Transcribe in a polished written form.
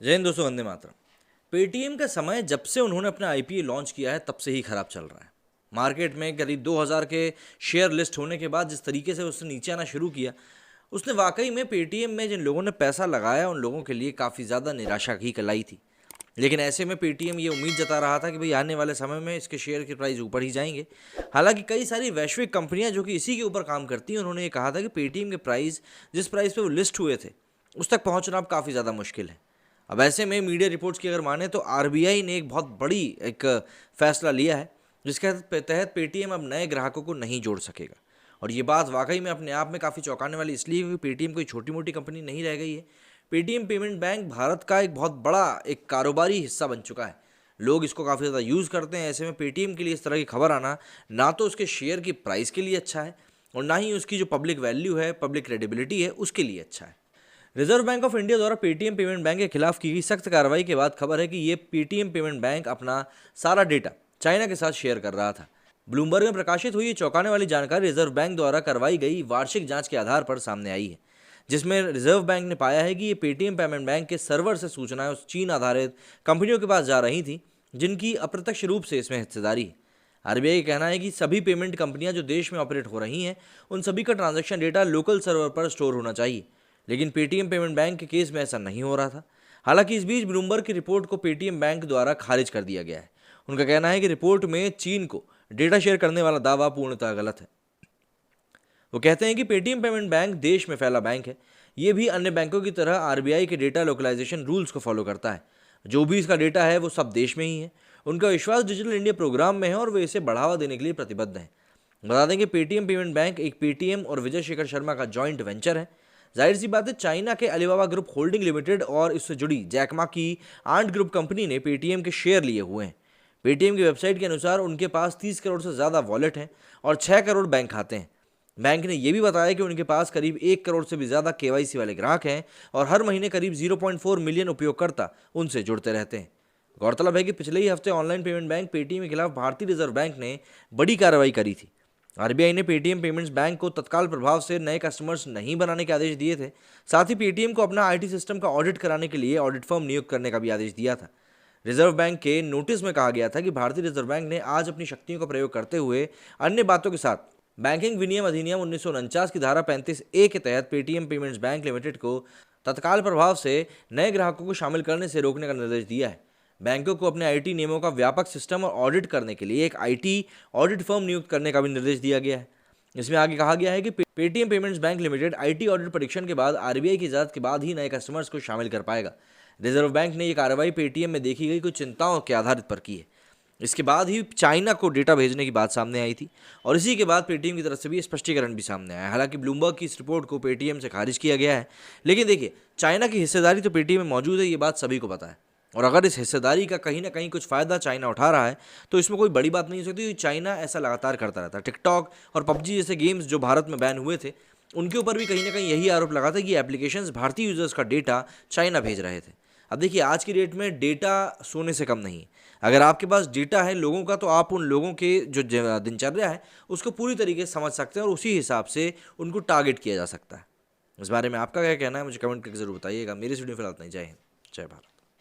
जय हिंद दोस्तों, वंदे मातरम। पेटीएम का समय जब से उन्होंने अपना आईपीओ लॉन्च किया है तब से ही खराब चल रहा है। मार्केट में करीब 2000 के शेयर लिस्ट होने के बाद जिस तरीके से उसने नीचे आना शुरू किया, उसने वाकई में पेटीएम में जिन लोगों ने पैसा लगाया उन लोगों के लिए काफ़ी ज़्यादा निराशा ही लाई थी। लेकिन ऐसे में पेटीएम ये उम्मीद जता रहा था कि भाई आने वाले समय में इसके शेयर के प्राइस ऊपर ही जाएंगे। हालांकि कई सारी वैश्विक कंपनियां जो कि इसी के ऊपर काम करती हैं, उन्होंने ये कहा था कि पेटीएम के प्राइस जिस प्राइस पे वो लिस्ट हुए थे उस तक पहुंचना अब काफ़ी ज़्यादा मुश्किल है। अब ऐसे में मीडिया रिपोर्ट्स की अगर माने तो आरबीआई ने एक बहुत बड़ी एक फैसला लिया है, जिसके तहत पेटीएम अब नए ग्राहकों को नहीं जोड़ सकेगा। और ये बात वाकई में अपने आप में काफ़ी चौंकाने वाली इसलिए क्योंकि पेटीएम कोई छोटी मोटी कंपनी नहीं रह गई है। पेटीएम पेमेंट बैंक भारत का एक बहुत बड़ा एक कारोबारी हिस्सा बन चुका है। लोग इसको काफ़ी ज़्यादा यूज़ करते हैं। ऐसे में पेटीएम के लिए इस तरह की खबर आना ना तो उसके शेयर की प्राइस के लिए अच्छा है और ना ही उसकी जो पब्लिक वैल्यू है, पब्लिक क्रेडिबिलिटी है, उसके लिए अच्छा है। रिजर्व बैंक ऑफ इंडिया द्वारा पेटीएम पेमेंट बैंक के खिलाफ की गई सख्त कार्रवाई के बाद खबर है कि ये पेटीएम पेमेंट बैंक अपना सारा डेटा चाइना के साथ शेयर कर रहा था। ब्लूमबर्ग में प्रकाशित हुई चौंकाने वाली जानकारी रिजर्व बैंक द्वारा करवाई गई वार्षिक जांच के आधार पर सामने आई है, जिसमें रिजर्व बैंक ने पाया है कि ये पेटीएम पेमेंट बैंक के सर्वर से सूचनाएं उस चीन आधारित कंपनियों के पास जा रही थी जिनकी अप्रत्यक्ष रूप से इसमें हिस्सेदारी है। आरबीआई का कहना है कि सभी पेमेंट कंपनियां जो देश में ऑपरेट हो रही हैं उन सभी का ट्रांजैक्शन डेटा लोकल सर्वर पर स्टोर होना चाहिए, लेकिन पेटीएम पेमेंट बैंक के केस में ऐसा नहीं हो रहा था। हालांकि इस बीच ब्लूमबर्ग की रिपोर्ट को पेटीएम बैंक द्वारा खारिज कर दिया गया है। उनका कहना है कि रिपोर्ट में चीन को डेटा शेयर करने वाला दावा पूर्णतः गलत है। वो कहते हैं कि पेटीएम पेमेंट बैंक देश में फैला बैंक है। ये भी अन्य बैंकों की तरह आरबीआई के डेटा लोकलाइजेशन रूल्स को फॉलो करता है। जो भी इसका डेटा है वो सब देश में ही है। उनका विश्वास डिजिटल इंडिया प्रोग्राम में है और वे इसे बढ़ावा देने के लिए प्रतिबद्ध हैं। बता दें कि पेटीएम पेमेंट बैंक एक पेटीएम और विजय शेखर शर्मा का जॉइंट वेंचर है। जाहिर सी बात है, चाइना के अलीबाबा ग्रुप होल्डिंग लिमिटेड और इससे जुड़ी जैकमा की आंट ग्रुप कंपनी ने पेटीएम के शेयर लिए हुए हैं। पेटीएम की वेबसाइट के अनुसार उनके पास 30 करोड़ से ज़्यादा वॉलेट हैं और 6 करोड़ बैंक खाते हैं। बैंक ने यह भी बताया कि उनके पास करीब 1 करोड़ से भी ज़्यादा केवाईसी वाले ग्राहक हैं और हर महीने करीब 0.4 मिलियन उपयोगकर्ता उनसे जुड़ते रहते हैं। गौरतलब है कि पिछले ही हफ्ते ऑनलाइन पेमेंट बैंक पेटीएम के खिलाफ भारतीय रिजर्व बैंक ने बड़ी कार्रवाई करी थी। आरबीआई ने पेटीएम पेमेंट्स बैंक को तत्काल प्रभाव से नए कस्टमर्स नहीं बनाने के आदेश दिए थे। साथ ही पेटीएम को अपना आईटी सिस्टम का ऑडिट कराने के लिए ऑडिट फर्म नियुक्त करने का भी आदेश दिया था। रिजर्व बैंक के नोटिस में कहा गया था कि भारतीय रिजर्व बैंक ने आज अपनी शक्तियों का प्रयोग करते हुए अन्य बातों के साथ बैंकिंग विनियम अधिनियम 1949 की धारा 35A के तहत पेटीएम पेमेंट्स बैंक लिमिटेड को तत्काल प्रभाव से नए ग्राहकों को शामिल करने से रोकने का निर्देश दिया है। बैंकों को अपने आईटी नियमों का व्यापक सिस्टम और ऑडिट करने के लिए एक आईटी ऑडिट फर्म नियुक्त करने का भी निर्देश दिया गया है। इसमें आगे कहा गया है कि Paytm payments bank limited IT audit परीक्षण के बाद आरबीआई की इजाजत के बाद ही नए कस्टमर्स को शामिल कर पाएगा। रिजर्व बैंक ने यह कार्रवाई पेटीएम में देखी गई कुछ चिंताओं के आधार पर की है। इसके बाद ही चाइना को डेटा भेजने की बात सामने आई थी और इसी के बाद पेटीएम की तरफ से भी स्पष्टीकरण भी सामने आया। हालांकि ब्लूमबर्ग की इस रिपोर्ट को पेटीएम से खारिज किया गया है, लेकिन देखिए, चाइना की हिस्सेदारी तो पेटीएम में मौजूद है, ये बात सभी को पता है। और अगर इस हिस्सेदारी का कहीं ना कहीं कुछ फ़ायदा चाइना उठा रहा है तो इसमें कोई बड़ी बात नहीं हो सकती। चाइना ऐसा लगातार करता रहता है। टिकटॉक और पबजी जैसे गेम्स जो भारत में बैन हुए थे, उनके ऊपर भी कहीं ना कहीं यही आरोप लगा था कि एप्लीकेशंस भारतीय यूजर्स का डेटा चाइना भेज रहे थे। अब देखिए, आज की डेट में डेटा सोने से कम नहीं है। अगर आपके पास डेटा है लोगों का, तो आप उन लोगों के जो दिनचर्या है उसको पूरी तरीके से समझ सकते हैं और उसी हिसाब से उनको टारगेट किया जा सकता है। इस बारे में आपका क्या कहना है, मुझे कमेंट करके जरूर बताइएगा। मेरी इस वीडियो फिलहाल इतना ही। जय हिंद, जय भारत।